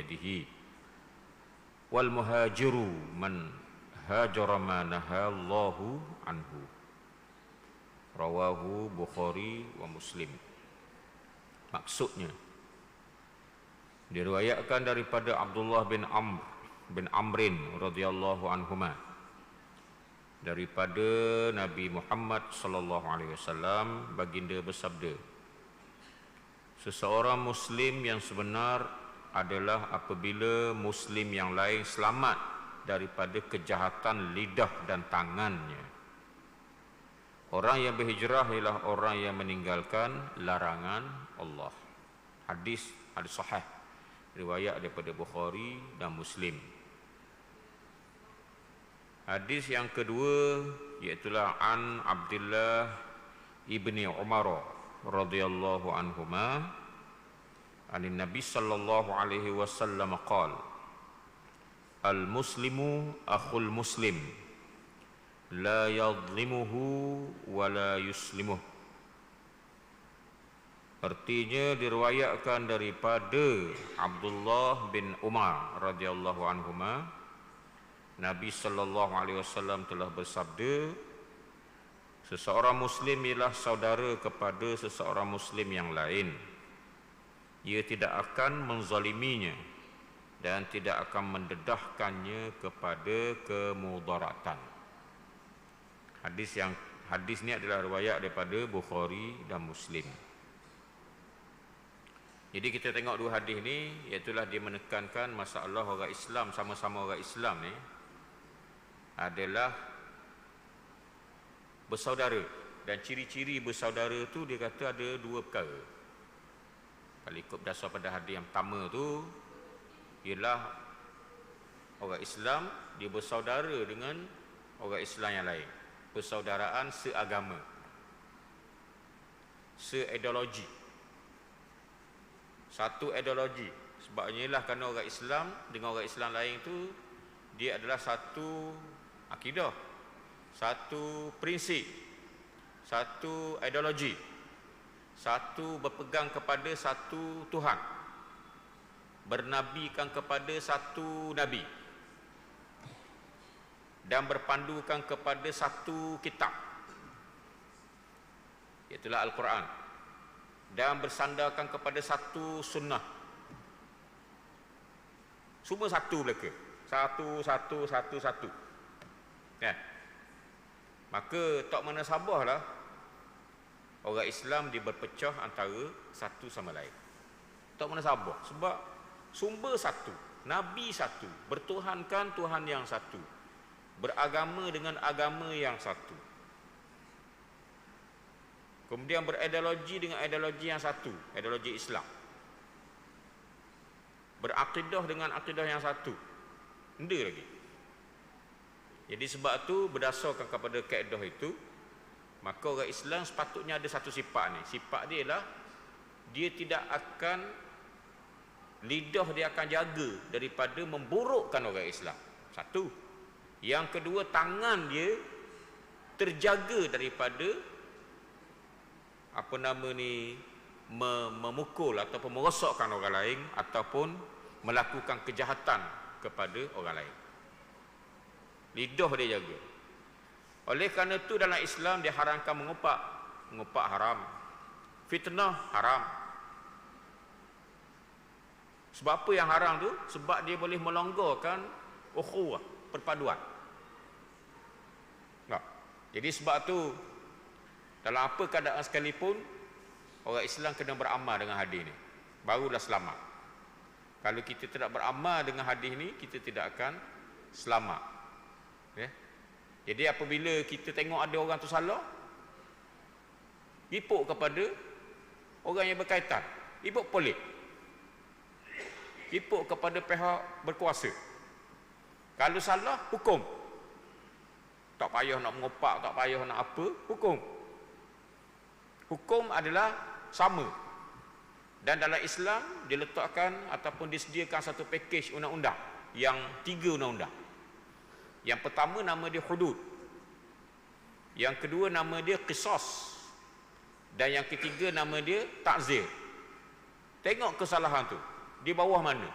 biyadihi wal muhajiru man hajara ma nahallahu anhu. Rawahu Bukhari wa Muslim. Maksudnya diriwayatkan daripada Abdullah bin Amrin radhiyallahu anhuma, daripada Nabi Muhammad sallallahu alaihi wasallam, baginda bersabda, seseorang muslim yang sebenar adalah apabila muslim yang lain selamat daripada kejahatan lidah dan tangannya. Orang yang berhijrah ialah orang yang meninggalkan larangan Allah. Hadis sahih, riwayat daripada Bukhari dan Muslim. Hadis yang kedua iaitulah an Abdullah ibni Umar radhiyallahu anhuma anin Nabi sallallahu alaihi wasallam qala al muslimu akhul muslim la yadhlimuhu wa la yuslimuh. Artinya diriwayatkan daripada Abdullah bin Umar radhiyallahu anhuma, Nabi sallallahu alaihi wasallam telah bersabda, seseorang muslim ialah saudara kepada seseorang muslim yang lain. Ia tidak akan menzaliminya dan tidak akan mendedahkannya kepada kemudaratan. Hadis ni adalah riwayat daripada Bukhari dan Muslim. Jadi kita tengok dua hadis ni, iaitulah dia menekankan masalah orang Islam, sama-sama orang Islam ni adalah bersaudara, dan ciri-ciri bersaudara tu dia kata ada dua perkara. Kalau ikut berdasar pada hadis yang pertama tu ialah orang Islam dia bersaudara dengan orang Islam yang lain, persaudaraan seagama, seideologi, satu ideologi. Sebabnya ialah kerana orang Islam dengan orang Islam lain tu dia adalah satu akidah, satu prinsip, satu ideologi, satu berpegang kepada satu Tuhan, bernabikan kepada satu Nabi, dan berpandukan kepada satu kitab, iaitulah Al-Quran, dan bersandarkan kepada satu sunnah. Semua satu mereka, satu. Ya. Maka tak mana sabahlah orang Islam dia berpecah antara satu sama lain. Tak mana sabah, sebab sumber satu, Nabi satu, bertuhankan Tuhan yang satu, beragama dengan agama yang satu, kemudian berideologi dengan ideologi yang satu, ideologi Islam, berakidah dengan akidah yang satu, benda lagi. Jadi sebab tu berdasarkan kepada kaedah itu, maka orang Islam sepatutnya ada satu sifat ni. Sifat dia ialah dia tidak akan, lidah dia akan jaga daripada memburukkan orang Islam. Satu. Yang kedua, tangan dia terjaga daripada memukul ataupun merosakkan orang lain ataupun melakukan kejahatan kepada orang lain. Lidah dia jaga. Oleh kerana itu dalam Islam dia haramkan mengupak haram, fitnah haram. Sebab apa yang haram tu? Sebab dia boleh melonggarkan ukhuwah, perpaduan. Tak? Jadi sebab tu dalam apa keadaan sekalipun orang Islam kena beramal dengan hadis ni, barulah selamat. Kalau kita tidak beramal dengan hadis ni, kita tidak akan selamat. Okay? Jadi apabila kita tengok ada orang tu salah, ipuk kepada orang yang berkaitan, ipuk polis, ipuk kepada pihak berkuasa. Kalau salah, hukum. Tak payah nak mengopak, tak payah nak apa, hukum. Hukum adalah sama. Dan dalam Islam diletakkan ataupun disediakan satu pakej undang-undang, yang 3 undang-undang. Yang pertama nama dia hudud, yang kedua nama dia qisas, dan yang ketiga nama dia ta'zir. Tengok kesalahan tu di bawah mana.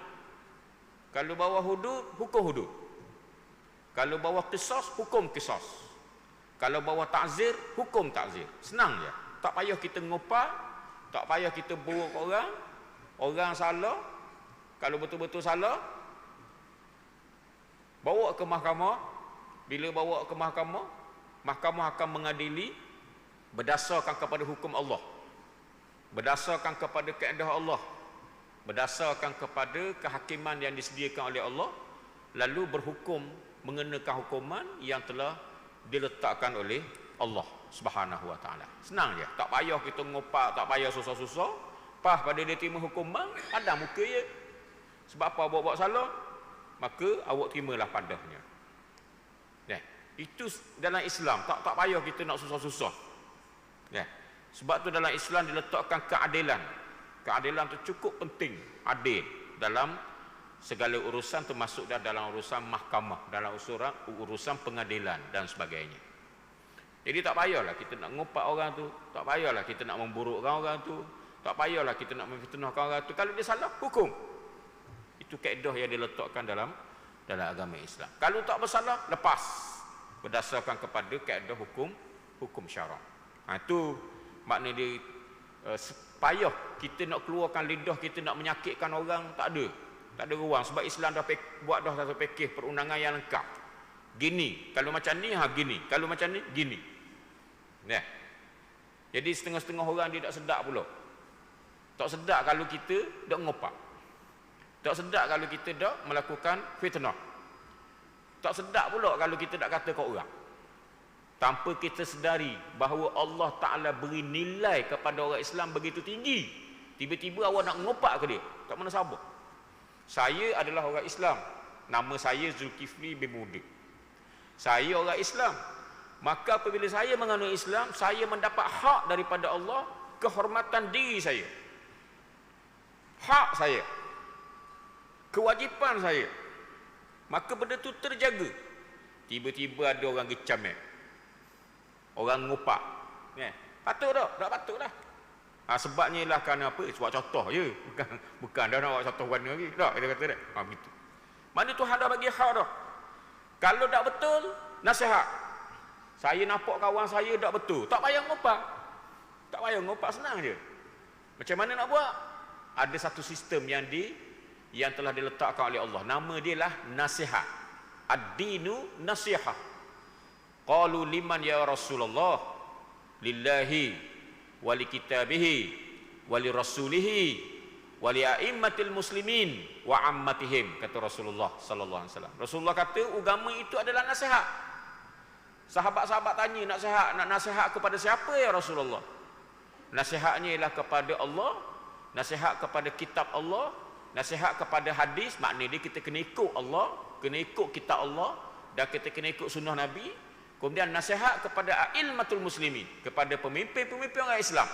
Kalau bawah hudud, hukum hudud. Kalau bawah qisas, hukum qisas. Kalau bawah ta'zir, hukum ta'zir. Senang je. Tak payah kita ngopak, tak payah kita buruk orang. Orang salah, kalau betul-betul salah, bawa ke mahkamah. Bila bawa ke mahkamah, mahkamah akan mengadili berdasarkan kepada hukum Allah, berdasarkan kepada kaedah Allah, berdasarkan kepada kehakiman yang disediakan oleh Allah, lalu berhukum mengenakan hukuman yang telah diletakkan oleh Allah Subhanahu wa taala. Senang je, tak payah kita ngopak, tak payah susah-susah. Pas pada dia terima hukuman, ada muka je. Sebab apa awak buat salah, maka awak terimalah padanya. Itu dalam Islam, tak payah kita nak susah-susah. Sebab tu dalam Islam diletakkan keadilan. Keadilan tu cukup penting, adil dalam segala urusan, termasuk dalam urusan mahkamah, dalam urusan pengadilan dan sebagainya. Jadi tak payahlah kita nak ngopak orang tu, tak payahlah kita nak memburukkan orang tu, tak payahlah kita nak memfitnahkan orang tu. Kalau dia salah, hukum. Itu kaedah yang diletakkan dalam agama Islam. Kalau tak bersalah, lepas berdasarkan kepada kaedah hukum syarak. Itu makna dia payah kita nak keluarkan lidah kita nak menyakitkan orang, tak ada ruang. Sebab Islam dah buat satu pakej perundangan yang lengkap. Gini, kalau macam ni gini, kalau macam ni gini. Jadi setengah-setengah orang dia tak sedap pula. Tak sedap kalau kita dak ngopak. Tak sedap kalau kita dak melakukan fitnah. Tak sedap pula kalau kita dak kata kat orang. Tanpa kita sedari bahawa Allah Ta'ala beri nilai kepada orang Islam begitu tinggi. Tiba-tiba awak nak ngopak ke dia, tak mana sabar. Saya adalah orang Islam. Nama saya Zulkifli bin Mudik. Saya orang Islam. Maka apabila saya menganut Islam, saya mendapat hak daripada Allah, kehormatan diri saya. Hak saya. Kewajipan saya. Maka benda tu terjaga. Tiba-tiba ada orang gecamik, orang ngopak, patut tak? Tak patut dah. Sebabnya ialah kerana apa? Sebab contoh je, bukan dah nak buat contoh warna lagi. Tak, dia kata dah. Begitu. Mana Tuhan dah bagi hak dah. Kalau tak betul, nasihat. Saya nampak kawan saya tak betul, tak payah ngopak. Tak payah ngopak, senang je. Macam mana nak buat? Ada satu sistem yang telah diletakkan oleh Allah. Nama dia lah nasihat. Ad-dinu nasihah. Qalu liman ya Rasulullah? Lillahi wali kitabihi wali rasulihi wali a'immatil muslimin wa ammatihim, kata Rasulullah sallallahu alaihi wasallam. Rasulullah kata agama itu adalah nasihat. Sahabat-sahabat tanya, nak nasihat kepada siapa ya Rasulullah? Nasihatnya ialah kepada Allah, nasihat kepada kitab Allah, nasihat kepada hadis. Maknanya kita kena ikut Allah, kena ikut kitab Allah, dan kita kena ikut sunnah Nabi. Kemudian nasihat kepada a'immatul muslimin, kepada pemimpin-pemimpin orang Islam,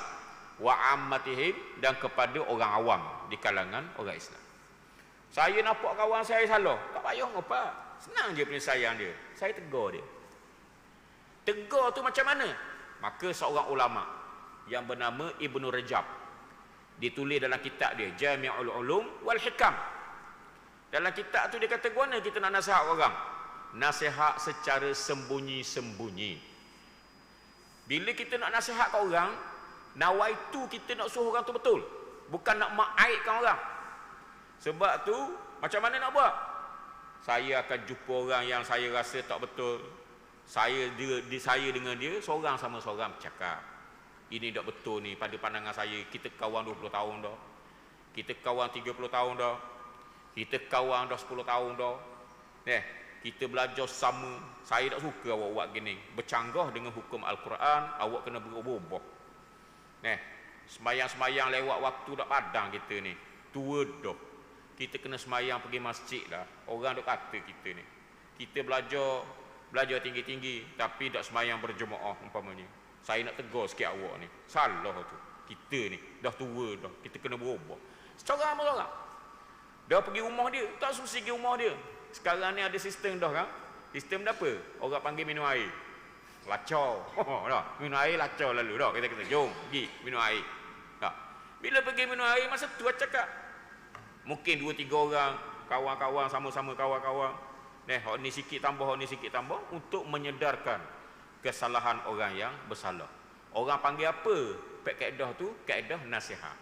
wa ammatihim, dan kepada orang awam di kalangan orang Islam. Saya nampak kawan saya salah, tak payah ngopak, senang je penyelesaian dia. Saya tegur dia. Tegur tu macam mana? Maka seorang ulama yang bernama Ibnu Rajab, ditulis dalam kitab dia Jami'ul Ulum wal Hikam. Dalam kitab tu dia kata, mana kita nak nasihat orang? Nasihat secara sembunyi-sembunyi. Bila kita nak nasihat kat orang, nawaitu kita nak suruh orang tu betul, bukan nak mengaibkan orang. Sebab tu macam mana nak buat? Saya akan jumpa orang yang saya rasa tak betul, saya dengan dia seorang sama seorang bercakap, ini tak betul ni pada pandangan saya. Kita kawan 20 tahun dah, kita kawan 30 tahun dah, kita kawan dah 10 tahun dah, kita belajar sama. Saya tak suka awak buat gini, bercanggah dengan hukum Al-Quran, awak kena berubah. Semayang-semayang lewat waktu tak padang kita ni, tua dah, kita kena semayang pergi masjid lah. Orang duk kata kita ni, kita belajar tinggi-tinggi tapi tak semayang berjemaah umpamanya. Saya nak tegur sikit awak ni, salah tu. Kita ni dah tua dah, kita kena berubah. Seorang-seorang dah pergi rumah dia, tak susah pergi rumah dia. Sekarang ni ada sistem dah kan? Sistem dah apa? Orang panggil minum air, lacau. Dah minum air lacau lalu dah. Kita kata jom pergi minum air. Dah. Bila pergi minum air, masa tu cakap mungkin 2-3 orang kawan-kawan, sama-sama kawan-kawan. Hok ni sikit tambah, hok ni sikit tambah untuk menyedarkan kesalahan orang yang bersalah. Orang panggil apa? Kaedah tu, kaedah nasihat.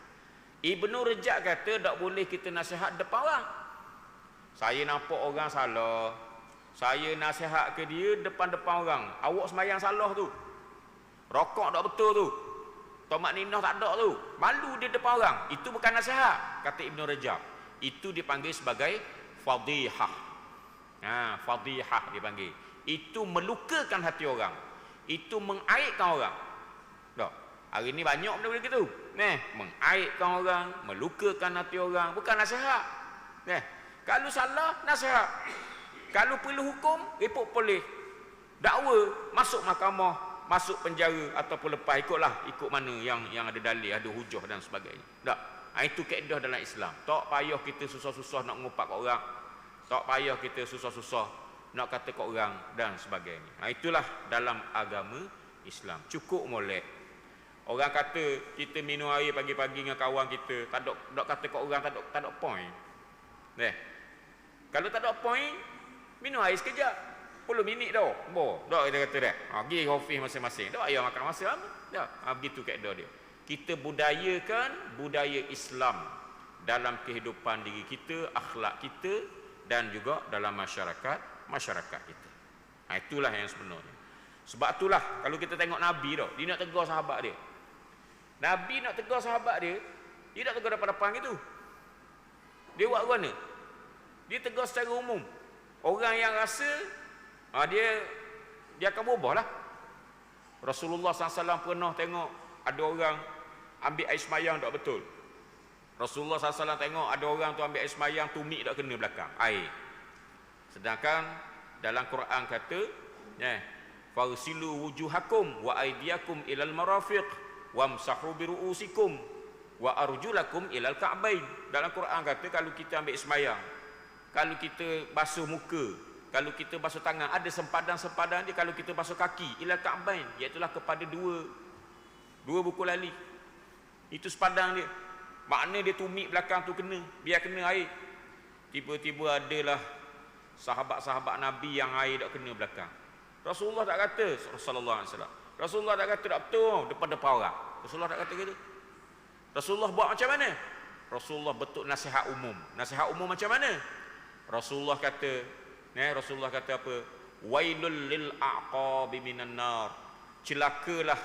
Ibnu Rajab kata tak boleh kita nasihat depan orang. Saya nampak orang salah, saya nasihat ke dia depan-depan orang. Awak sembahyang salah tu. Rokok tak betul tu. Tomat ninah tak ada tu. Malu dia depan orang. Itu bukan nasihat, kata Ibnu Rajab. Itu dipanggil sebagai fadihah. Fadihah dipanggil. Itu melukakan hati orang. Itu mengaibkan orang. Tak. Hari ni banyak benda-benda gitu. Mengaibkan orang, melukakan hati orang, bukan nasihat. Kalau salah, nasihat. Kalau perlu hukum, report polis. Dakwa, masuk mahkamah, masuk penjara ataupun lepas, ikut mana yang ada dalil, ada hujah dan sebagainya. Tak. Itu kaedah dalam Islam. Tak payah kita susah-susah nak mengupak kat orang. Tak payah kita susah-susah nak kata kat orang dan sebagainya. Itulah dalam agama Islam. Cukup molek. Orang kata kita minum air pagi-pagi dengan kawan kita, tak kata kat orang, tak ada point. Kalau tak ada point, minum air sekejap. 10 minit dah. Tak kita kata dah. Pergi office masing-masing. Tak payah makan masa lama. Begitu kaedah dia. Kita budayakan budaya Islam dalam kehidupan diri kita, akhlak kita dan juga dalam masyarakat kita. Itulah yang sebenarnya. Sebab itulah kalau kita tengok Nabi dah, dia nak tegur sahabat dia. Nabi nak tegur sahabat dia, dia tak tegur depan-depan gitu. Dia buat mana? Dia tegur secara umum. Orang yang rasa dia akan berubah lah. Rasulullah SAW pernah tengok ada orang ambil air semayang tak betul. Rasulullah SAW tengok ada orang tu ambil air semayang, tumit tak kena belakang air. Sedangkan dalam Quran kata, farsilu wujuhakum wa aydiyakum ilal marafiq wamsahu biru'usikum wa arjulakum ilal ka'bain. Dalam Quran kata kalau kita ambil semayang, kalau kita basuh muka, kalau kita basuh tangan, ada sempadan-sempadan dia. Kalau kita basuh kaki, ilal ka'bain, iaitulah kepada dua buku lali. Itu sepadan dia. Makna dia tumit belakang tu kena, biar kena air. Tiba-tiba adalah sahabat-sahabat Nabi yang air tak kena belakang. Rasulullah tak kata, sallallahu alaihi wasallam. Rasulullah tak kata tak betul depan-depan orang. Rasulullah tak kata gitu. Rasulullah buat macam mana? Rasulullah betul nasihat umum. Nasihat umum macam mana? Rasulullah kata apa? Wailul lil a'qabi minan nar. Celakalah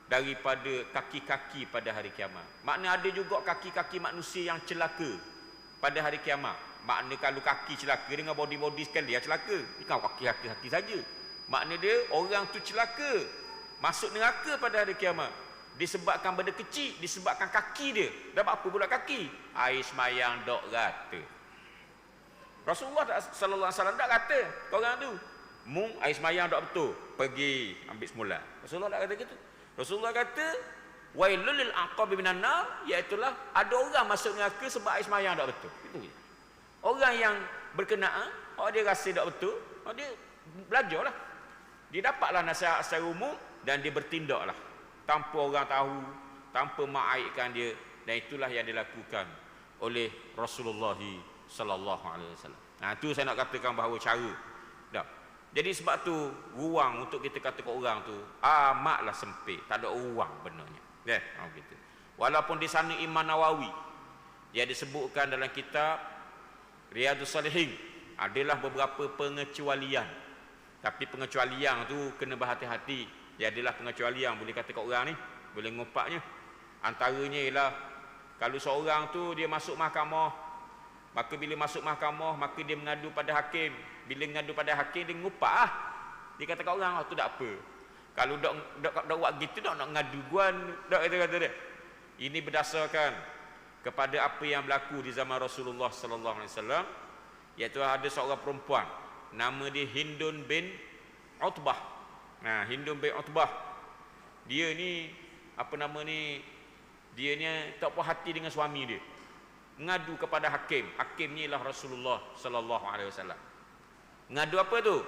daripada kaki-kaki pada hari kiamat. Makna ada juga kaki-kaki manusia yang celaka pada hari kiamat. Makna kalau kaki celaka dengan body sekali dia celaka. Bukan kaki saja. Makna dia orang tu celaka, masuk neraka pada hari kiamat. Disebabkan benda kecil, disebabkan kaki dia. Dapat apa pula kaki? Air semayang dok rata. Rasulullah sallallahu alaihi wasallam tak kata orang tu, "Mung air semayang tak betul, pergi ambil semula." Rasulullah tak kata gitu. Rasulullah kata, "Wailul lil aqabi minan nar," iaitu ada orang masuk neraka sebab air semayang tak betul. Itu. Orang yang berkenaan, dia rasa tak betul, dia belajarlah. Dia dapatlah nasihat secara umum dan dia bertindaklah tanpa orang tahu, tanpa mengaibkan dia, dan itulah yang dilakukan oleh Rasulullah sallallahu alaihi wasallam. Itu saya nak katakan bahawa cara. Jadi sebab tu ruang untuk kita kata ke orang tu amatlah sempit, tak ada ruang benarnya. Gitu. Walaupun di sana Imam Nawawi dia disebutkan dalam kitab Riyadhus Shalihin adalah beberapa pengecualian. Tapi pengecualian tu kena berhati-hati. Dia adalah pengecualian boleh kata ke orang ni, boleh ngupaknya. Antaranya ialah kalau seorang tu dia masuk mahkamah, maka bila masuk mahkamah maka dia mengadu pada hakim. Bila mengadu pada hakim dia ngupak dia kata kat orang tu tak apa. Kalau dak buat gitu dak nak ngadu guan, dak kata dia. Ini berdasarkan kepada apa yang berlaku di zaman Rasulullah sallallahu alaihi wasallam, iaitu ada seorang perempuan nama dia Hindun bin Utbah. Hindun bin Utbah. Dia ni dia ni tak puas hati dengan suami dia. Mengadu kepada hakim. Hakimnya ialah Rasulullah sallallahu alaihi wasallam. Ngadu apa tu?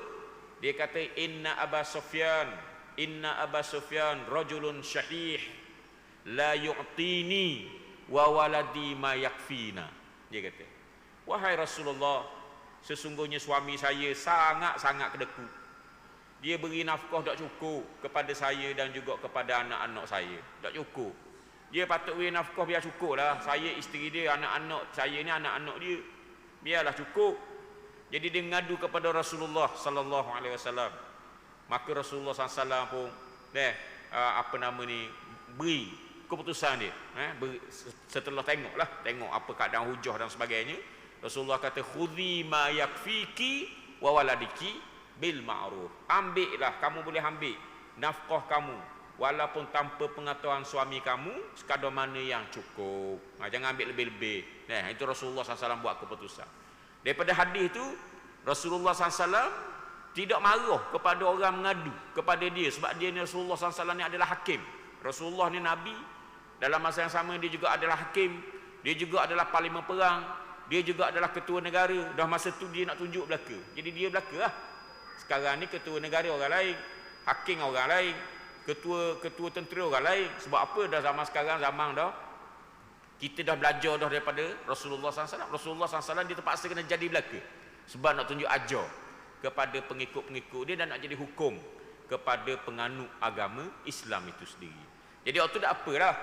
Dia kata inna Aba Sufyan rajulun syahih la yu'tini wa waladi ma yakfina. Dia kata, wahai Rasulullah, sesungguhnya suami saya sangat-sangat kedeku. Dia beri nafkah tak cukup kepada saya dan juga kepada anak-anak saya. Tak cukup. Dia patut beri nafkah biar cukup lah. Saya, isteri dia, anak-anak saya ni anak-anak dia. Biarlah cukup. Jadi dia mengadu kepada Rasulullah sallallahu alaihi wasallam. Maka Rasulullah sallallahu pun beri keputusan dia. Setelah tengok apa keadaan hujah dan sebagainya, Rasulullah kata khudhi ma yakfiki wa waladiki bil ma'ruf. Ambillah, kamu boleh ambil nafkah kamu walaupun tanpa pengetahuan suami kamu sekadar mana yang cukup. Jangan ambil lebih-lebih. Itu Rasulullah SAW buat keputusan. Daripada hadis itu, Rasulullah SAW tidak marah kepada orang mengadu kepada dia, sebab dia ni Rasulullah SAW ni adalah hakim. Rasulullah ni Nabi, dalam masa yang sama dia juga adalah hakim, dia juga adalah parlimen perang, dia juga adalah ketua negara. Dah masa tu dia nak tunjuk belaka, jadi dia belaka lah. Sekarang ni ketua negara orang lain, hakim orang lain, ketua tentera orang lain. Sebab apa? Dah zaman sekarang, zaman dah kita dah belajar dah daripada Rasulullah SAW. Rasulullah SAW dia terpaksa kena jadi belaka sebab nak tunjuk ajar kepada pengikut-pengikut dia dan nak jadi hukum kepada penganut agama Islam itu sendiri. Jadi waktu tak apalah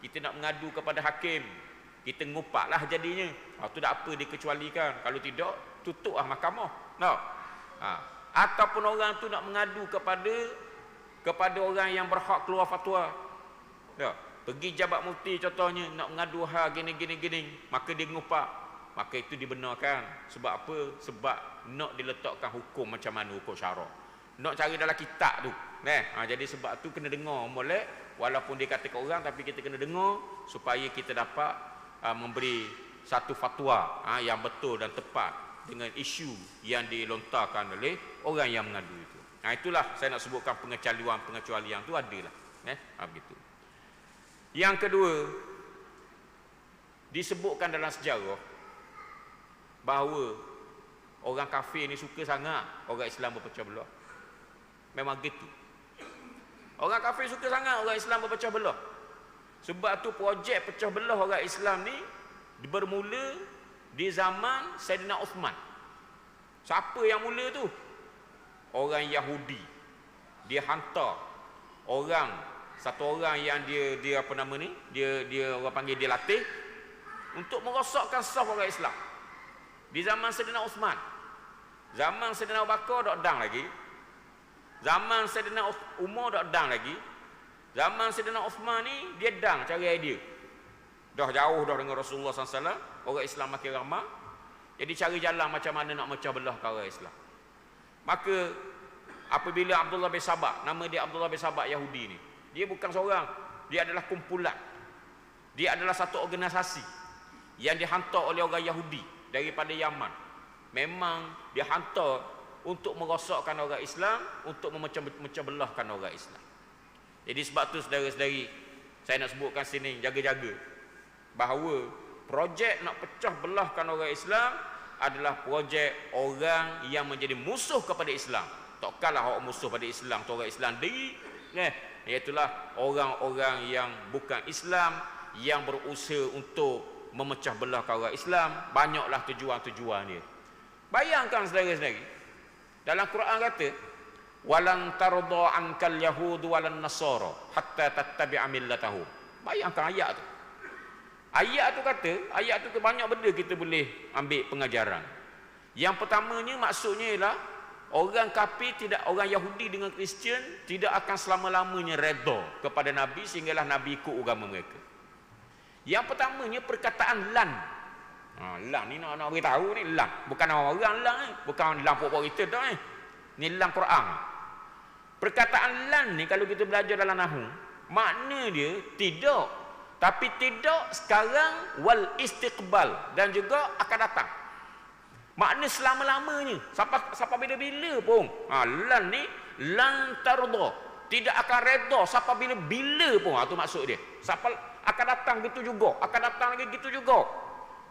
kita nak mengadu kepada hakim, kita ngupaklah jadinya. Waktu tak apa dikecualikan. Kalau tidak, tutuplah mahkamah. Ataupun orang tu nak mengadu kepada orang yang berhak keluar fatwa. Pergi jabat mufti contohnya, nak mengadu hal gini, maka dia ngupak, maka itu dibenarkan. Sebab apa? Sebab nak diletakkan hukum macam mana hukum syarak, nak cari dalam kitab tu. Jadi sebab tu kena dengar molek, walaupun dia kata ke orang, tapi kita kena dengar supaya kita dapat memberi satu fatwa yang betul dan tepat dengan isu yang dilontarkan oleh orang yang mengadu itu. Itulah saya nak sebutkan pengecualian tu adalah. Begitu. Yang kedua, disebutkan dalam sejarah bahawa orang kafir ni suka sangat orang Islam berpecah belah. Memang gitu. Orang kafir suka sangat orang Islam berpecah belah. Sebab tu projek pecah belah orang Islam ni bermula di zaman Saidina Uthman. Siapa yang mula tu? Orang Yahudi. Dia hantar satu orang yang dia apa nama ni? Dia orang panggil dia latih untuk merosakkan saf orang Islam. Di zaman Saidina Uthman. Zaman Saidina Abu Bakar dak dang lagi. Zaman Saidina Umar dak dang lagi. Zaman Saidina Uthman ni dia dang cari idea. Dah jauh dah dengan Rasulullah SAW, orang Islam makin ramai. Jadi cari jalan macam mana nak mecah belah orang Islam. Maka apabila Abdullah bin Sabah, nama dia Abdullah bin Sabah Yahudi ni, dia bukan seorang, dia adalah kumpulan. Dia adalah satu organisasi yang dihantar oleh orang Yahudi daripada Yaman. Memang dia hantar untuk merosakkan orang Islam, untuk memecah belahkan orang Islam. Jadi sebab tu saudara-saudari, saya nak sebutkan sini, jaga-jaga bahawa projek nak pecah belahkan orang Islam adalah projek orang yang menjadi musuh kepada Islam. Takkanlah orang musuh pada Islam tu orang Islam diri, iaitulah orang-orang yang bukan Islam yang berusaha untuk memecah belahkan orang Islam. Banyaklah tujuan-tujuan dia. Bayangkan saudara-saudari, dalam Quran kata walan tarda ankal yahud walan nasara hatta tattabi'a millatahum. Bayangkan ayat tu. Ayat tu banyak benda kita boleh ambil pengajaran. Yang pertamanya maksudnya ialah orang kafir orang Yahudi dengan Kristian tidak akan selama-lamanya redha kepada Nabi sehinggalah Nabi ikut agama mereka. Yang pertamanya perkataan lan. Lan ni nak beritahu ni lan. Bukan orang lan ni, bukan lan pokok kita dah ni. Ni lan Quran. Perkataan lan ni kalau kita belajar dalam nahwu, makna dia tidak. Tapi tidak sekarang wal istiqbal dan juga akan datang. Makna selama-lamanya, sampai bila-bila pun. Lan ni lan tarda, tidak akan redha sampai bila-bila pun. Itu maksud dia. Sampai akan datang gitu juga, akan datang lagi gitu juga.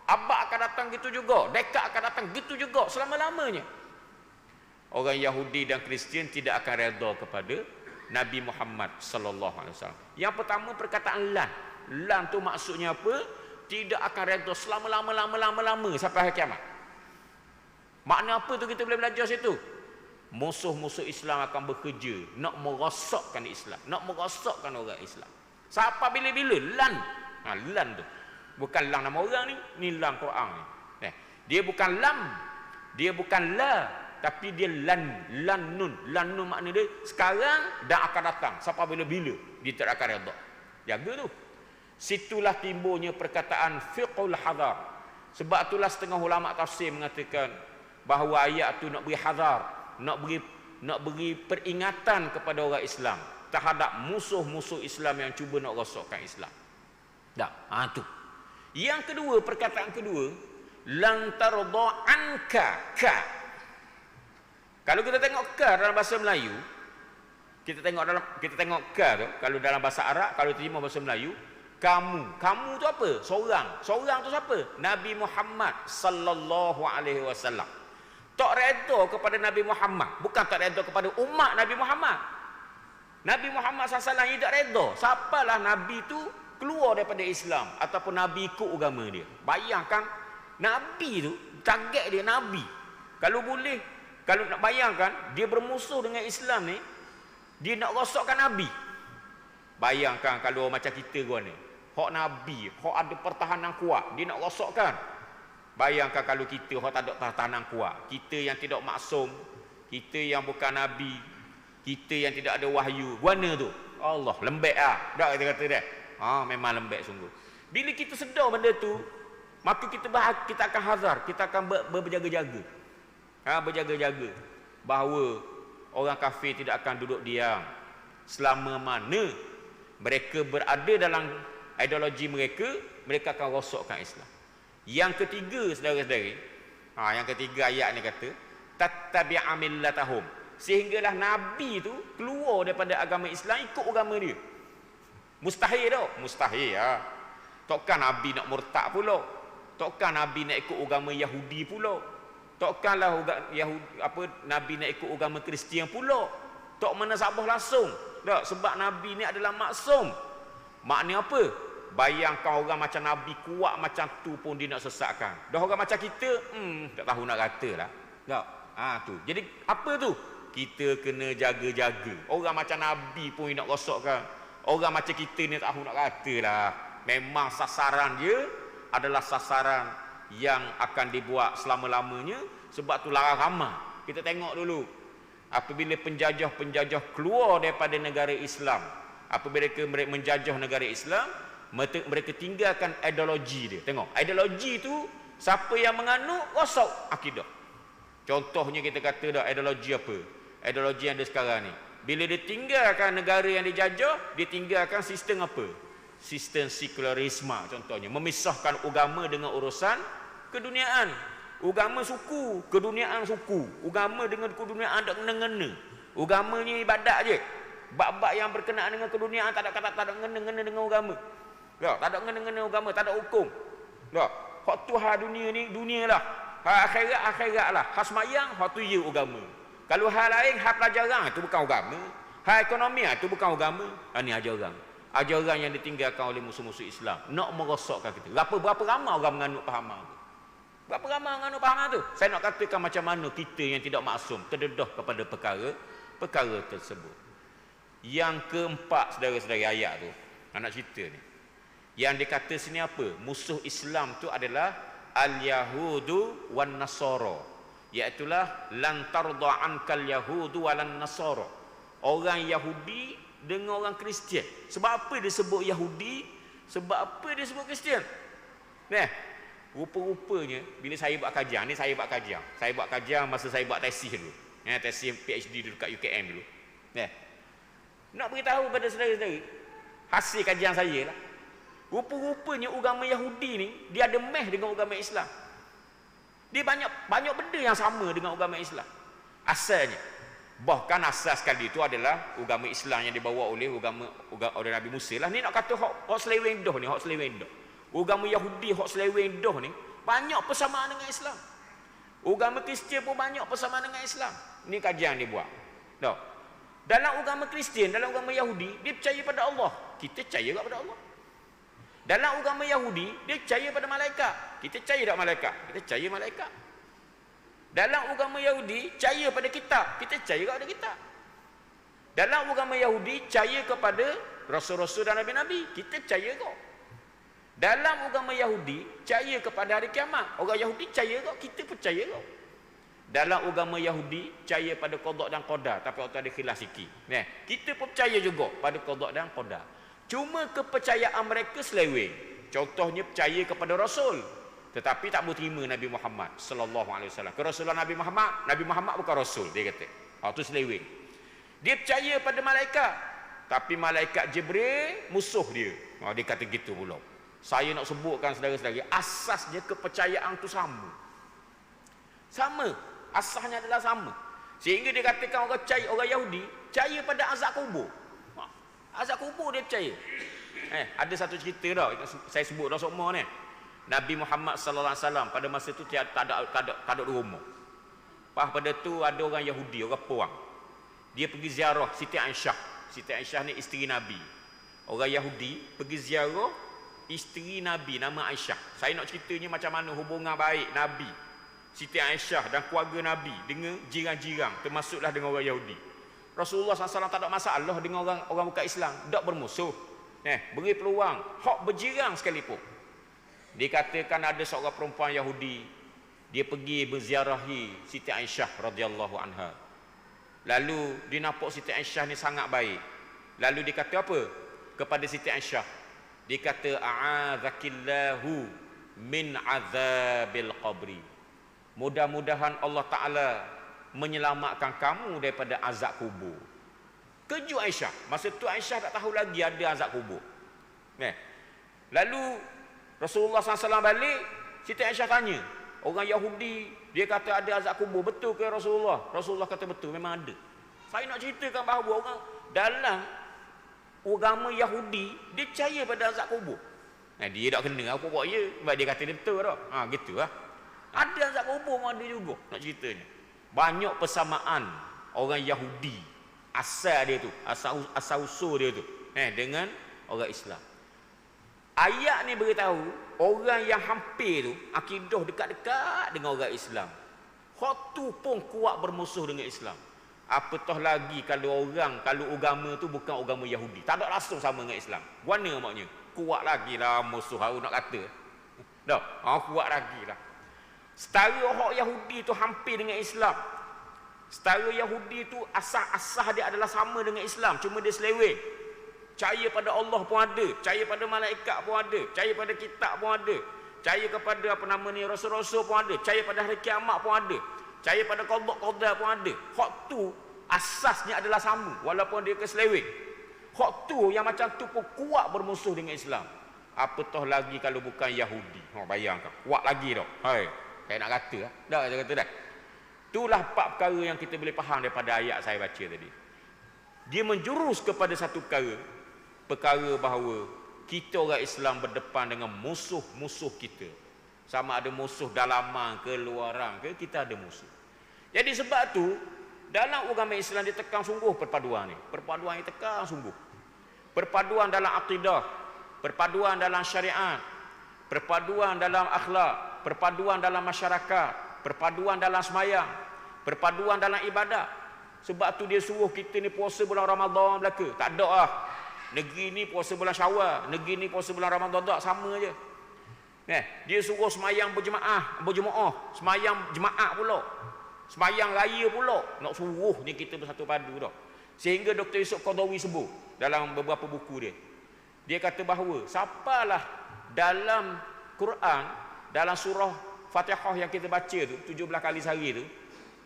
Abad akan datang gitu juga, dekad akan datang gitu juga, selama-lamanya. Orang Yahudi dan Kristian tidak akan redha kepada Nabi Muhammad sallallahu alaihi wasallam. Yang pertama perkataan lan. Lan tu maksudnya apa? tidak akan redha selama-lama sampai hari kiamat. Makna apa tu kita boleh belajar situ? Musuh-musuh Islam akan bekerja nak merosakkan Islam, nak merosakkan orang Islam. Siapa bila-bila? Lan. Lan tu. Bukan lang nama orang ni lang Quran ni. Dia bukan lam, dia bukan la, tapi dia lan nun. Lan nun makna dia sekarang dan akan datang. Siapa bila-bila dia tak akan redha. Jaga tu. Situlah timbulnya perkataan fiqhul hadar. Sebab itulah setengah ulama tafsir mengatakan bahawa ayat tu nak beri hadar, nak beri peringatan kepada orang Islam terhadap musuh-musuh Islam yang cuba nak rosakkan Islam. Dah, tu. Yang kedua, perkataan kedua, lan tarda anka ka. Kalau kita tengok ka dalam bahasa Melayu, kita tengok ka tu, kalau dalam bahasa Arab, kalau terjemah bahasa Melayu, kamu tu apa? Seorang tu siapa? Nabi Muhammad sallallahu alaihi wasallam. Tak redha kepada Nabi Muhammad, bukan tak redha kepada umat Nabi Muhammad. Nabi Muhammad SAW yang tak redha. Siapalah Nabi tu keluar daripada Islam ataupun Nabi ikut agama dia. Bayangkan Nabi tu, target dia Nabi. Kalau boleh, kalau nak bayangkan dia bermusuh dengan Islam ni, dia nak rosakkan Nabi. Bayangkan kalau macam kita gua ni, hak Nabi, hak ada pertahanan kuat, dia nak rosakkan. Bayangkan kalau kita hak tak ada pertahanan kuat, kita yang tidak maksum, kita yang bukan Nabi, kita yang tidak ada wahyu, guana tu. Allah, lembek dah kita kata dia. Memang lembek sungguh. Bila kita sedar benda tu, maka kita akan hazar, kita akan berjaga-jaga. Berjaga-jaga bahawa orang kafir tidak akan duduk diam selama mana mereka berada dalam ideologi mereka, mereka akan rosakkan Islam. Yang ketiga, saudara-saudari, yang ketiga ayat ni kata tattabi'a millatahum, sehinggalah Nabi tu keluar daripada agama Islam ikut agama dia. Mustahil tau, mustahil. Takkan Nabi nak murtad pula, takkan Nabi nak ikut agama Yahudi pula, takkanlah Nabi nak ikut agama Kristian pula. Tak mana sabah langsung. Tak, sebab Nabi ni adalah maksum. Maknanya apa? Bayangkan orang macam Nabi kuat macam tu pun dia nak sesatkan. Dah orang macam kita, tak tahu nak kata lah. Tak? Tu. Jadi apa tu? Kita kena jaga-jaga. Orang macam Nabi pun nak rosakkan. Orang macam kita ni tak tahu nak kata lah. Memang sasaran dia adalah sasaran yang akan dibuat selama-lamanya. Sebab tu larang ramah. Kita tengok dulu. Apabila penjajah-penjajah keluar daripada negara Islam, apabila mereka menjajah negara Islam, mereka tinggalkan ideologi dia. Tengok, ideologi tu siapa yang menganut, rosak akidah. Contohnya kita kata dah, ideologi apa? Ideologi yang ada sekarang ni. Bila dia tinggalkan negara yang dijajah, dia tinggalkan sistem apa? Sistem sekularisme contohnya. Memisahkan agama dengan urusan keduniaan. Agama suku, keduniaan suku. Agama dengan keduniaan tak kena-ngena. Agama ni ibadat je. Bab-bab yang berkenaan dengan keduniaan tak ada kena-ngena dengan agama. Tak ada kena-ngena agama, tak ada hukum. Tak. Hak tu hak dunia ni, dunialah. Hak akhirat lah. Hak semayang, hak tu ya agama. Kalau hal lain, hal pelajaran itu bukan agama. Hal ekonomi itu bukan agama. Ini ajaran. Ajaran yang ditinggalkan oleh musuh-musuh Islam. Nak merosakkan kita. Berapa ramai orang menganut pahaman itu? Berapa ramai menganut pahaman itu? Saya nak katakan macam mana kita yang tidak maksum terdedah kepada perkara tersebut. Yang keempat, saudara-saudara, ayat tu. Nak cerita ni. Yang dikata sini apa? Musuh Islam tu adalah al-Yahudu wan Nasara. Iaitulah lan tarda ankal Yahudu walan Nasara. Orang Yahudi dengan orang Kristian. Sebab apa dia sebut Yahudi? Sebab apa dia sebut Kristian? Rupa-rupanya bila saya buat kajian, ni saya buat kajian masa saya buat tesis dulu. Tesis PhD dulu kat UKM dulu. Nak beritahu pada saudara-saudara hasil kajian saya lah. Rupa-rupanya agama Yahudi ni dia ada meh dengan agama Islam. Dia banyak benda yang sama dengan agama Islam. Asalnya. Bahkan asas sekali itu adalah agama Islam yang dibawa oleh oleh Nabi Musa lah. Ni nak kata hak seleweng dah ni, hak seleweng dah. Agama Yahudi hak seleweng dah ni banyak persamaan dengan Islam. Agama Kristian pun banyak persamaan dengan Islam. Ni kajian dia buat. Tak. Dalam agama Kristian, dalam agama Yahudi, dia percaya pada Allah. Kita percaya pada Allah. Dalam agama Yahudi, dia percaya pada malaikat. Kita percaya tak malaikat? Kita percaya malaikat. Dalam agama Yahudi, percaya pada kitab. Kita percaya pada kitab. Dalam agama Yahudi, percaya kepada rasul-rasul dan nabi-nabi. Kita percaya kok. Dalam agama Yahudi, percaya kepada hari kiamat. Orang Yahudi percaya kok. Kita percaya kok. Dalam agama Yahudi, percaya pada qada dan qadar. Tapi waktu ada khilaf sikit. Kita pun percaya juga pada qada dan qadar. Cuma kepercayaan mereka seleweng. Contohnya percaya kepada Rasul, tetapi tak boleh terima Nabi Muhammad sallallahu alaihi wasallam. Kerasulan Nabi Muhammad bukan Rasul, dia kata. Itu seleweng. Dia percaya pada malaikat, tapi malaikat Jibril musuh dia. Dia kata gitu pula. Saya nak sebutkan saudara-saudara, asasnya kepercayaan tu sama. Sama. Asasnya adalah sama. Sehingga dia katakan orang Yahudi percaya pada azab kubur. Azab kubur dia percaya. Ada satu cerita dah, saya sebut dah semua ni. Nabi Muhammad sallallahu alaihi wasallam pada masa tu tak ada rumah. Pada tu ada orang Yahudi, orang Puang. Dia pergi ziarah Siti Aisyah. Siti Aisyah ni isteri Nabi. Orang Yahudi pergi ziarah isteri Nabi nama Aisyah. Saya nak ceritanya macam mana hubungan baik Nabi, Siti Aisyah dan keluarga Nabi dengan jiran-jiran, termasuklah dengan orang Yahudi. Rasulullah SAW tak ada masalah dengan orang bukan Islam, tak bermusuh. Beri peluang, hak berjiran sekalipun. Dikatakan ada seorang perempuan Yahudi, dia pergi berziarahi Siti Aisyah radhiyallahu anha. Lalu dia nampak Siti Aisyah ni sangat baik. Lalu dia kata apa kepada Siti Aisyah? Dia kata, a'adzakillahu min azabil qabri. Mudah-mudahan Allah Ta'ala menyelamatkan kamu daripada azab kubur. Kejut Aisyah. Masa tu Aisyah tak tahu lagi ada azab kubur. Lalu Rasulullah SAW balik, Siti Aisyah tanya, orang Yahudi dia kata ada azab kubur, betul ke Rasulullah? Rasulullah kata betul, memang ada. Saya nak ceritakan bahawa orang dalam agama Yahudi dia percaya pada azab kubur. Dia tak kena apa buat ya, sebab dia kata dia betul dah. Gitulah. Ada azab kubur pun ada juga nak ceritanya. Banyak persamaan orang Yahudi asal dia tu, asal usul dia tu dengan orang Islam. Ayat ni beritahu orang yang hampir tu akidah dekat-dekat dengan orang Islam, hak tu pun kuat bermusuh dengan Islam. Apatah lagi kalau agama tu bukan agama Yahudi, tak ada langsung sama dengan Islam. Mana maknanya? Kuat lagi lah musuh aku nak kata. Dah, kuat lagi lah. Setara hak Yahudi tu hampir dengan Islam. Setara Yahudi tu asas-asas dia adalah sama dengan Islam, cuma dia seleweng. Percaya pada Allah pun ada, percaya pada malaikat pun ada, percaya pada kitab pun ada, percaya kepada rasul-rasul pun ada, percaya pada hari kiamat pun ada, percaya pada qada pun ada. Hak tu asasnya adalah sama walaupun dia keseleweng. Hak tu yang macam tu pun kuat bermusuh dengan Islam. Apatah lagi kalau bukan Yahudi. Bayangkan, kuat lagi dah. Saya nak kata lah. Saya kata dah. Itulah 4 perkara yang kita boleh faham daripada ayat saya baca tadi. Dia menjurus kepada satu perkara bahawa kita orang Islam berdepan dengan musuh-musuh kita. Sama ada musuh dalaman ke luaran ke, kita ada musuh. Jadi sebab tu dalam agama Islam dia tekan sungguh perpaduan ni. Perpaduan yang tekan sungguh. Perpaduan dalam akidah, perpaduan dalam syariat, perpaduan dalam akhlak, perpaduan dalam masyarakat, perpaduan dalam semayang, perpaduan dalam ibadat. Sebab tu dia suruh kita ni puasa bulan Ramadan belaka. Tak ada lah. Negeri ni puasa bulan Syawal, negeri ni puasa bulan Ramadan, tak sama je. Dia suruh semayang berjemaah, semayang jemaah pula, semayang raya pula. Nak suruh ni kita bersatu padu dah. Sehingga Dr. Yusuf Qaradawi sebut dalam beberapa buku dia. Dia kata bahawa siapalah dalam Quran, dalam surah Fatihah yang kita baca tu 17 kali sehari tu,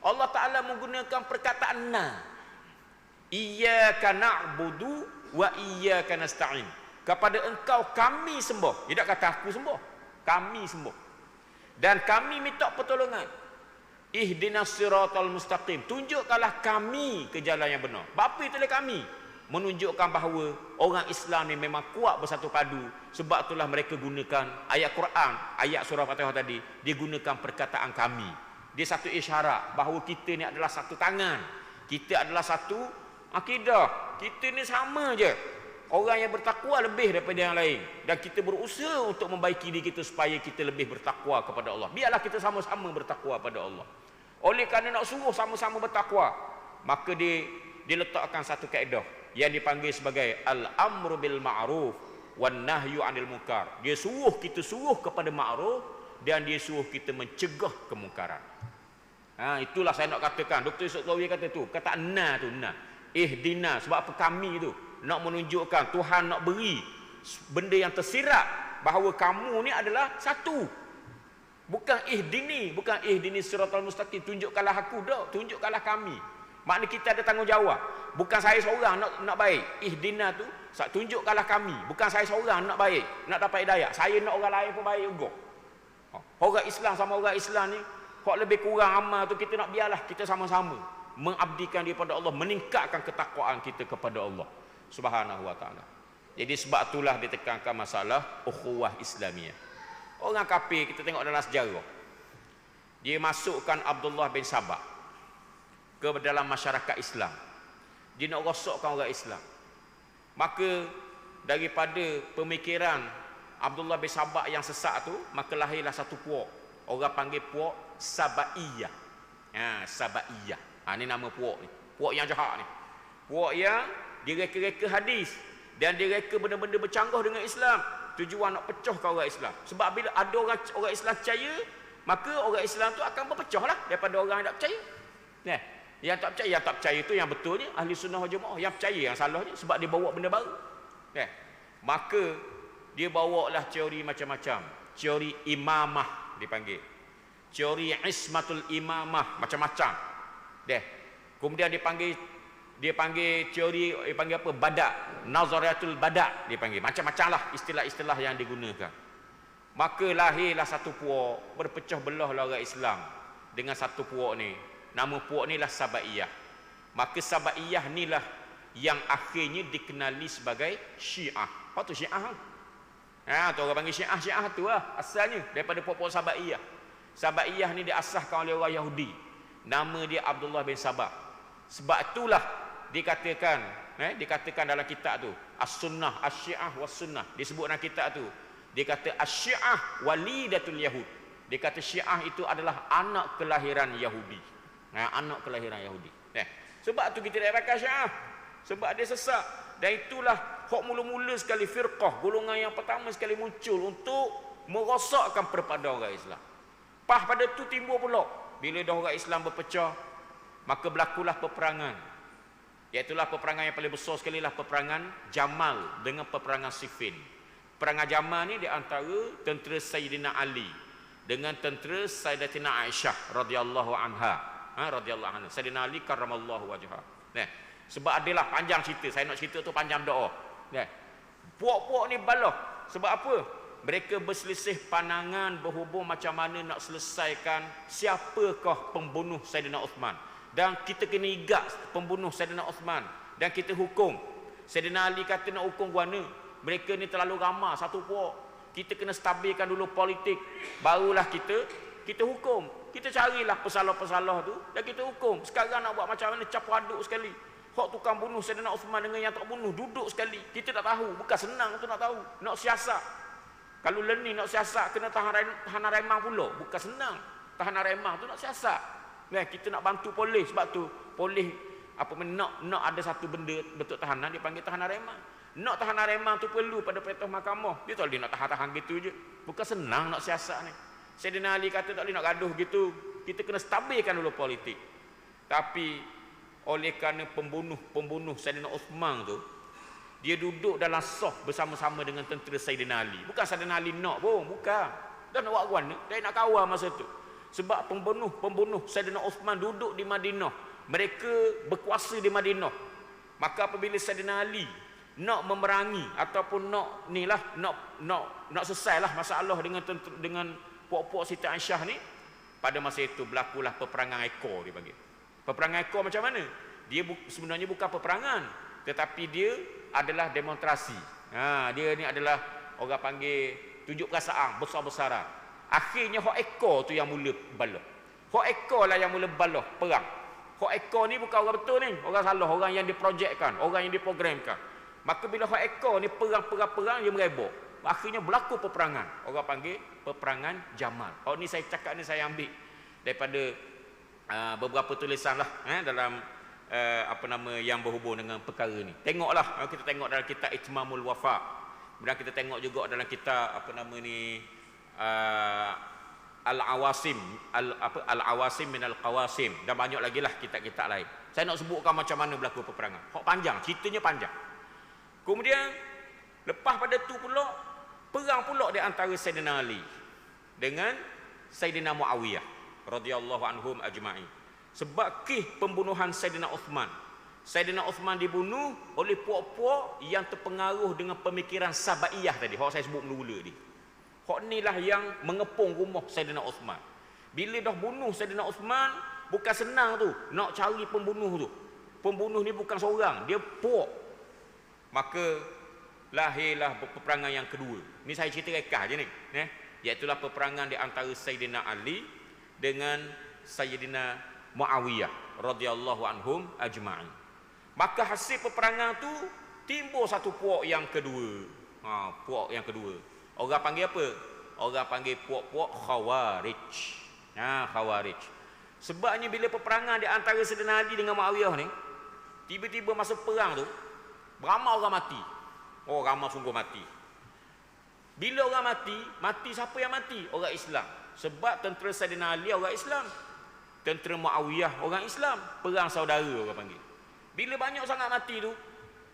Allah Ta'ala menggunakan perkataan na. Iyyaka na'budu wa iyyaka nasta'in. Kepada engkau kami sembah. Dia tak kata aku sembah, kami sembah. Dan kami minta pertolongan. Ihdinas siratal mustaqim. Tunjukkanlah kami ke jalan yang benar. Bapa itulah kami. Menunjukkan bahawa orang Islam ni memang kuat bersatu padu. Sebab itulah mereka gunakan ayat Quran, ayat surah Fatihah tadi, dia gunakan perkataan kami. Dia satu isyarat bahawa kita ni adalah satu tangan, kita adalah satu akidah, kita ni sama je. Orang yang bertakwa lebih daripada yang lain. Dan kita berusaha untuk membaiki diri kita supaya kita lebih bertakwa kepada Allah. Biarlah kita sama-sama bertakwa pada Allah. Oleh kerana nak suruh sama-sama bertakwa, maka dia letakkan satu kaedah yang dipanggil sebagai al-amru bil ma'ruf wan nahyu 'anil munkar. Dia suruh kita suruh kepada ma'ruf dan dia suruh kita mencegah kemungkaran. Itulah saya nak katakan. Dr. Yusuf Qawi kata tu, kata na tu, na. Ihdina, sebab apa kami tu nak menunjukkan Tuhan nak beri benda yang tersirat bahawa kamu ni adalah satu. Bukan ihdini siratal mustaqim, tunjukkanlah aku dah, tunjukkanlah kami. Maknanya kita ada tanggungjawab. Bukan saya seorang nak baik. Ihdina tu tunjukkanlah kami. Bukan saya seorang nak baik, nak dapat hidayah. Saya nak orang lain pun baik juga. Orang Islam sama orang Islam ni, hak lebih kurang amal tu kita nak biarlah kita sama-sama mengabdikan diri pada Allah, meningkatkan ketakwaan kita kepada Allah Subhanahu wa taala. Jadi sebab itulah ditekankan masalah ukhuwah Islamiyah. Orang kafir kita tengok dalam sejarah, dia masukkan Abdullah bin Sabah ke dalam masyarakat Islam. Dia nak rosakkan orang Islam. Maka daripada pemikiran Abdullah bin Sabah yang sesat tu, maka lahirlah satu puak. Orang panggil puak Sabaiyah. Sabaiyah. Ni nama puak ni. Puak yang jahat ni. Puak yang direka-reka hadis dan direka benda-benda bercanggah dengan Islam. Tujuan nak pecahkan orang Islam. Sebab bila ada orang Islam percaya, maka orang Islam tu akan berpecah lah daripada orang yang tak percaya. Yang tak percaya tu yang betulnya ahli sunnah wal jamaah. Yang percaya yang salahnya sebab dia bawa benda baru. Maka dia bawalah teori macam-macam. Teori imamah dipanggil. Teori ismatul imamah macam-macam. Kemudian dia panggil teori, dia panggil apa? Badak, nazariyatul badak dia panggil. Macam-macam lah istilah-istilah yang digunakan. Maka lahirlah satu puak, berpecah belah orang Islam dengan satu puak ni. Nama puak ni lah Sabaiyah. Maka Sabaiyah ni lah yang akhirnya dikenali sebagai Syiah. Apa tu Syiah? Tu orang panggil Syiah. Syiah tu lah asalnya daripada puak-puak Sabaiyah. Sabaiyah ni diasaskan oleh orang Yahudi. Nama dia Abdullah bin Sabah. Sebab itulah dikatakan dalam kitab tu As-Sunnah, As-Syiah was-Sunnah. Disebut dalam kitab tu. Dia kata As-Syiah walidatul Yahud. Dia kata Syiah itu adalah anak kelahiran Yahudi. Anak kelahiran Yahudi. Sebab tu kita tak pakai Syiah. Sebab dia sesat. Dan itulah hak mula-mula sekali firqah, golongan yang pertama sekali muncul untuk merosakkan perpaduan orang Islam. Pada tu timbul pula bila dah orang Islam berpecah, maka berlakulah peperangan. Iaitulah peperangan yang paling besar sekali lah peperangan Jamal dengan peperangan Siffin. Peperangan Jamal ni di antara tentera Sayyidina Ali dengan tentera Sayyidatina Aisyah radhiyallahu anha. Sayyidina Ali karramallahu wajhah. Sebab adalah panjang cerita, saya nak cerita tu panjang doa. Puak-puak ni balah. Sebab apa? Mereka berselisih pandangan berhubung macam mana nak selesaikan siapakah pembunuh Sayyidina Uthman. Dan kita kena igat pembunuh Sayyidina Uthman dan kita hukum. Sayyidina Ali kata nak hukum guana. Mereka ni terlalu ramah satu puak. Kita kena stabilkan dulu politik, barulah kita hukum. Kita carilah pesalah-pesalah tu dan kita hukum. Sekarang nak buat macam mana, campur aduk sekali. Hak tukang bunuh Sayyidina Uthman dengan yang tak bunuh duduk sekali. Kita tak tahu, bukan senang tu nak tahu. Nak siasat. Kalau learning nak siasat kena tahanan remah pula. Bukan senang. Tahanan remah tu nak siasat. Kita nak bantu polis. Sebab tu polis nak ada satu benda bentuk tahanan, dia panggil tahanan remah. Nak tahanan remah tu perlu pada perintah mahkamah. Dia tak boleh nak tahan-tahan gitu je. Bukan senang nak siasat ni. Sayyidina Ali kata tak boleh nak gaduh gitu. Kita kena stabilkan dulu politik. Tapi oleh kerana pembunuh Sayyidina Uthman tu, dia duduk dalam saf bersama-sama dengan tentera Sayyidina Ali. Bukan Sayyidina Ali nak pun, bukan. Dan nak buat guana, dia nak kawal masa tu. Sebab pembunuh Sayyidina Uthman duduk di Madinah. Mereka berkuasa di Madinah. Maka apabila Sayyidina Ali nak memerangi ataupun nak selesailah masalah dengan puak-puak Siti Aisyah ni, pada masa itu berlakulah peperangan ekor dia panggil. Peperangan ekor macam mana? Dia sebenarnya bukan peperangan, tetapi dia adalah demonstrasi. Dia ni adalah orang panggil tunjuk perasaan besar-besaran. Akhirnya hak ekor tu yang mula balah. Hak ekor lah yang mula balah perang. Hak ekor ni bukan orang betul ni, orang salah, orang yang diprojekkan, orang yang diprogramkan. Maka bila hak ekor ni perang dia merebak. Akhirnya berlaku peperangan. Orang panggil peperangan Jamal. Oh ni saya cakap ni saya ambil daripada beberapa tulisan lah dalam apa nama yang berhubung dengan perkara ni. Tengoklah, kita tengok dalam kitab Itmamul Wafa. Kemudian kita tengok juga dalam kitab apa nama ni Al-Awasim minal Qawasim, dan banyak lagi lah kitab-kitab lain. Saya nak sebutkan macam mana berlaku peperangan. Hak panjang, ceritanya panjang. Kemudian lepas pada tu pula perang pula di antara Sayyidina Ali dengan Sayyidina Muawiyah radhiyallahu anhum ajma'in. Sebab pembunuhan Sayyidina Uthman. Sayyidina Uthman dibunuh oleh puak-puak yang terpengaruh dengan pemikiran Sabaiyah tadi. Hak saya sebut mula-mula ni. Hak inilah yang mengepung rumah Sayyidina Uthman. Bila dah bunuh Sayyidina Uthman, bukan senang tu nak cari pembunuh tu. Pembunuh ni bukan seorang, dia puak. Maka lahirlah peperangan yang kedua. Ni saya cerita rekah je ni, iaitulah peperangan di antara Sayyidina Ali dengan Sayyidina Muawiyah radhiyallahu anhum ajma'in. Maka hasil peperangan tu timbul satu puak yang kedua. Puak yang kedua. Orang panggil apa? Orang panggil puak-puak Khawarij. Khawarij. Sebabnya bila peperangan di antara Sayyidina Ali dengan Muawiyah ni, tiba-tiba masa perang tu beramai orang mati. Oh, ramai sungguh mati. Bila orang mati siapa yang mati? Orang Islam. Sebab tentera Sayyidina Ali orang Islam, tentera Muawiyah orang Islam. Perang saudara orang panggil. Bila banyak sangat mati tu,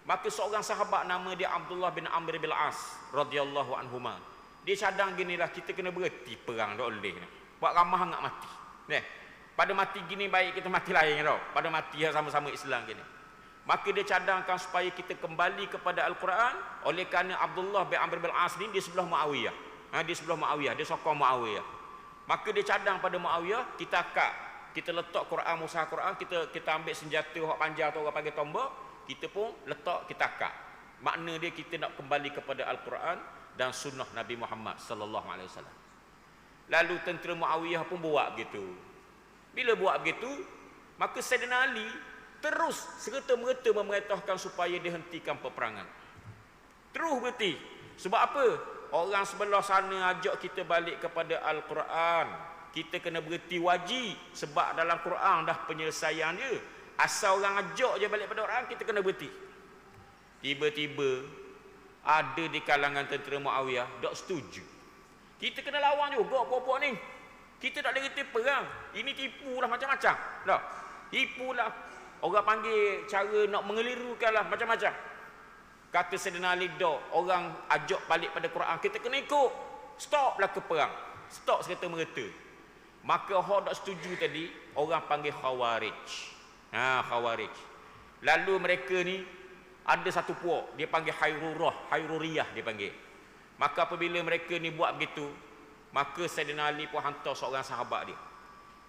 maka seorang sahabat nama dia Abdullah bin Amr bin As radhiyallahu anhuma, dia cadang ginilah, kita kena berhenti perang dah oleh ni. Buat ramah sangat mati. Pada mati gini baik kita mati lain tau. Pada mati sama-sama Islam gini. Maka dia cadangkan supaya kita kembali kepada Al-Quran. Oleh kerana Abdullah bin Amr bin As ni dia sebelah Muawiyah. Dia sebelah Muawiyah, dia sokong Muawiyah. Maka dia cadang pada Muawiyah, kita akak, kita letak Quran, mushaf Quran, kita ambil senjata hak panjang tu orang panggil tombak, kita pun letak, kita akak. Makna dia kita nak kembali kepada Al-Quran dan sunnah Nabi Muhammad sallallahu alaihi wasallam. Lalu tentera Muawiyah pun buat begitu. Bila buat begitu, maka Sayyidina Ali terus serta-merta memerintahkan supaya dihentikan peperangan. Terus berhenti. Sebab apa? Orang sebelah sana ajak kita balik kepada Al-Quran. Kita kena berhenti wajib. Sebab dalam Quran dah penyelesaian dia. Asal orang ajak je balik pada Quran, kita kena berhenti. Tiba-tiba ada di kalangan tentera Muawiyah tak setuju. Kita kena lawan juga puak-puak ni. Kita tak boleh reti perang. Ini tipulah macam-macam. Dah. Tipulah. Orang panggil cara nak mengelirukanlah macam-macam. Kata Sayyidina Ali, orang ajak balik pada Quran, kita kena ikut. Stoplah ke perang. Stop serta-merta. Maka hak tak setuju tadi, orang panggil Khawarij. Khawarij. Lalu mereka ni ada satu puak, dia panggil Hairuriyah dia panggil. Maka apabila mereka ni buat begitu, maka Sayyidina Ali pun hantar seorang sahabat dia.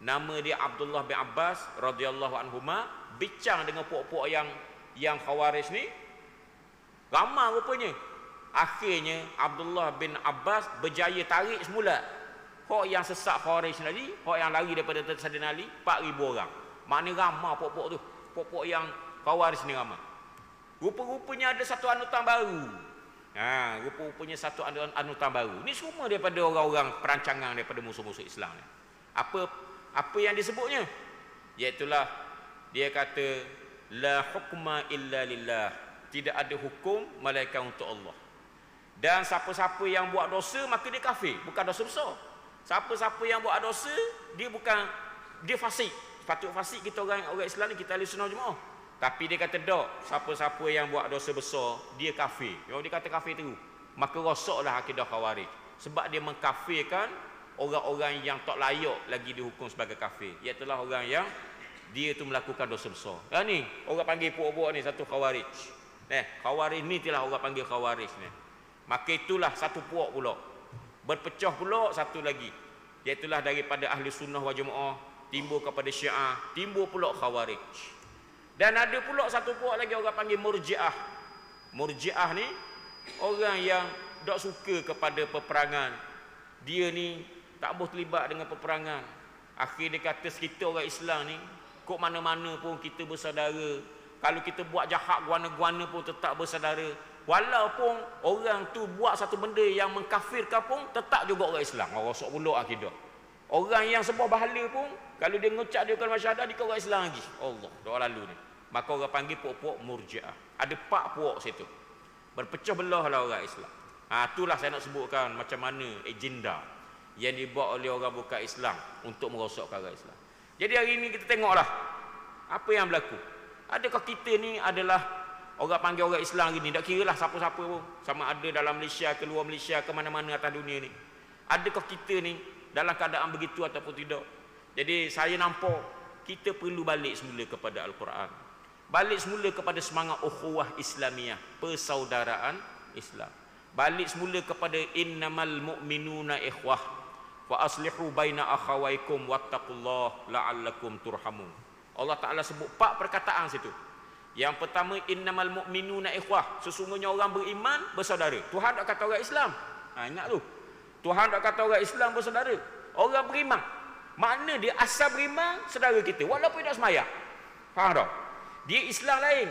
Nama dia Abdullah bin Abbas radhiyallahu anhuma, bincang dengan puak-puak yang Khawarij ni. Ramai rupanya. Akhirnya Abdullah bin Abbas berjaya tarik semula hak yang sesak Khawarij tadi, hak yang lari daripada Sayyidina Ali, 4,000 orang. Maknanya ramai puak-puak tu. Puak-puak yang Khawarij ni ramai. Rupa-rupanya ada satu anutan baru. Rupa-rupanya satu anutan baru. Ni semua daripada orang-orang perancangan daripada musuh-musuh Islam ni. Apa yang disebutnya? Iaitulah dia kata la hukma illa lillah. Tidak ada hukum melainkan untuk Allah. Dan siapa-siapa yang buat dosa maka dia kafir, bukan dosa besar. Siapa-siapa yang buat dosa dia fasik. Patut fasik kita orang Islam ni, kita ahli sunnah jemaah. Tapi dia kata tak, siapa-siapa yang buat dosa besar dia kafir. Kalau dia kata kafir tu, maka rosaklah akidah Khawarij. Sebab dia mengkafirkan orang-orang yang tak layak lagi dihukum sebagai kafir. Iaitulah orang yang dia tu melakukan dosa besar. Ni orang panggil puak-puak ni satu Khawarij. Khawarij ni telah orang panggil Khawarij ni. Maka itulah satu puak pula. Berpecah pula satu lagi. Iaitulah daripada ahli sunnah wal jamaah timbul kepada Syiah, timbul pula Khawarij. Dan ada pula satu puak lagi orang panggil Murji'ah. Murji'ah ni orang yang tak suka kepada peperangan. Dia ni tak boleh terlibat dengan peperangan. Akhir dia kata kita orang Islam ni kok mana-mana pun kita bersaudara. Kalau kita buat jahat guana-guana pun tetap bersaudara. Walaupun orang tu buat satu benda yang mengkafirkan pun tetap juga orang Islam. Orang sok pula akidah. Orang yang sebuah bahala pun kalau dia ngucap dia kalimah syahadah dia orang Islam lagi. Allah, doa lalu ni. Maka orang panggil puak-puak Murji'ah. Ada 4 puak situ. Berpecah belah lah orang Islam. Itulah saya nak sebutkan macam mana agenda yang dibuat oleh orang bukan Islam untuk merosakkan orang Islam. Jadi hari ini kita tengoklah apa yang berlaku. Adakah kita ni adalah orang panggil orang Islam gini, tak kira lah siapa-siapa pun, sama ada dalam Malaysia ke luar Malaysia ke mana-mana atas dunia ni, adakah kita ni dalam keadaan begitu ataupun tidak? Jadi saya nampak kita perlu balik semula kepada Al-Quran, balik semula kepada semangat ukhuwah Islamiyah, persaudaraan Islam, balik semula kepada innamal mu'minuna ikhwah wa aslihu baina akhawaikum wattaqullaha la'allakum turhamun. Allah Ta'ala sebut 4 perkataan situ. Yang pertama, innamal mu'minuna ikhwah, sesungguhnya orang beriman bersaudara. Tuhan tak kata orang Islam. Ingat tu, Tuhan tak kata orang Islam bersaudara. Orang beriman, makna dia asal beriman saudara kita walaupun dia tak sembahyang. Faham tak? Dia Islam lain,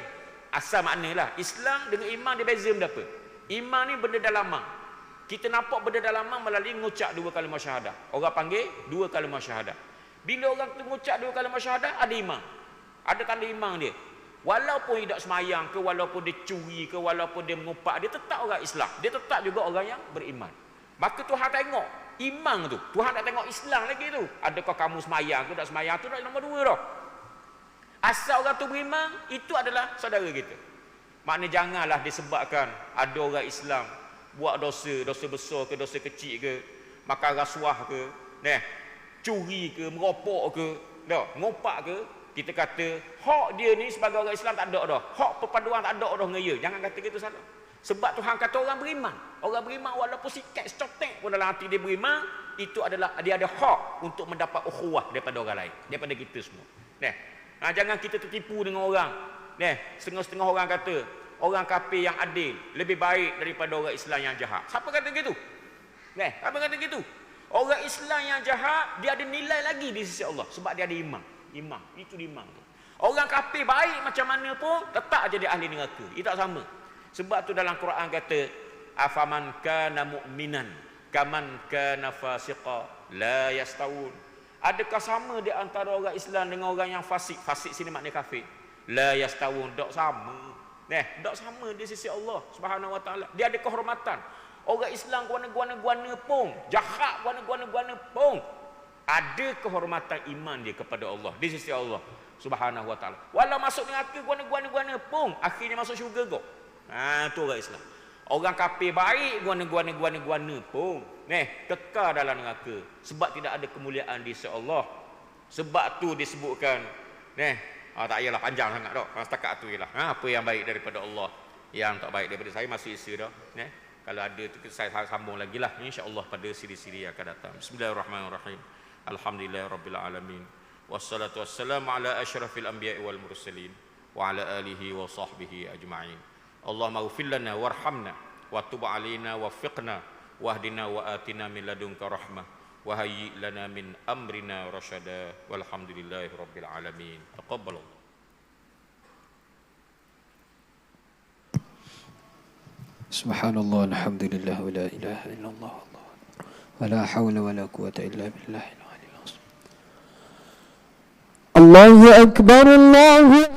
asal maknalah. Islam dengan iman dia beza benda apa? Iman ni benda dalaman. Kita nampak benda dalaman melalui mengucap 2 kalimah syahadah. Orang panggil 2 kalimah syahadah. Bila orang tu mengucap 2 kalimah syahadah, ada iman, ada tanda iman dia. Walaupun dia tak semayang ke, walaupun dia curi ke, walaupun dia mengupak, dia tetap orang Islam. Dia tetap juga orang yang beriman. Maka Tuhan tengok iman tu. Tuhan tak tengok Islam lagi tu. Adakah kamu semayang ke tak semayang tu, tak nombor 2 dah. Asal orang tu beriman, itu adalah saudara kita. Maknanya janganlah disebabkan ada orang Islam buat dosa, dosa besar ke, dosa kecil ke, makan rasuah ke, curi ke, merokok ke, ngopak ke, kita kata hak dia ni sebagai orang Islam tak ada dah. Hak perpaduan tak ada dah dengan dia. Jangan kata gitu, salah. Sebab Tuhan kata orang beriman. Orang beriman walaupun sikit secotek pun dalam hati dia beriman, itu adalah dia ada hak untuk mendapat ukhuwah daripada orang lain, daripada kita semua. Jangan kita tertipu dengan orang. Setengah-setengah orang kata orang kafir yang adil lebih baik daripada orang Islam yang jahat. Siapa kata gitu? Siapa kata gitu? Orang Islam yang jahat dia ada nilai lagi di sisi Allah sebab dia ada iman. Iman, itu iman. Orang kafir baik macam mana pun tetap jadi ahli neraka. Itu tak sama. Sebab tu dalam Quran kata afaman kana mu'minan kaman kana fasiqa la yastawun. Adakah sama di antara orang Islam dengan orang yang fasik? Fasik sini maknanya kafir. La yastawun, tak sama. Tak sama di sisi Allah Subhanahu wa taala. Dia ada kehormatan. Orang Islam guana-guana pun, jahat guana-guana pun ada kehormatan iman dia kepada Allah di sisi Allah Subhanahu wa taala. Walau masuk neraka guana-guana pun akhirnya masuk syurga kau. Tu orang Islam. Orang kafir baik guana-guana pun kekal dalam neraka sebab tidak ada kemuliaan di sisi Allah. Sebab tu disebutkan tak payahlah panjang sangat dah. Setakat tu jelah. Apa yang baik daripada Allah, yang tak baik daripada saya masih isi dah. Kalau ada tu saya sambung lagi lah insya-Allah pada siri-siri yang akan datang. Bismillahirrahmanirrahim. Alhamdulillahirabbil alamin. Wassalatu wassalamu ala asyrafil anbiya'i wal mursalin wa ala alihi wa sahbihi ajma'in. Allahumma ighfir lana warhamna wa tub 'alaina waffiqna wahdina wa atina min ladunka rahmah wa hayyi lana min amrina rasyada walhamdulillahirabbil alamin. Taqabbalallah. Subhanallah, alhamdulillah, wa la ilaha illallah, wa la hawla wa la quwwata illa billah. Allahu akbar, Allahu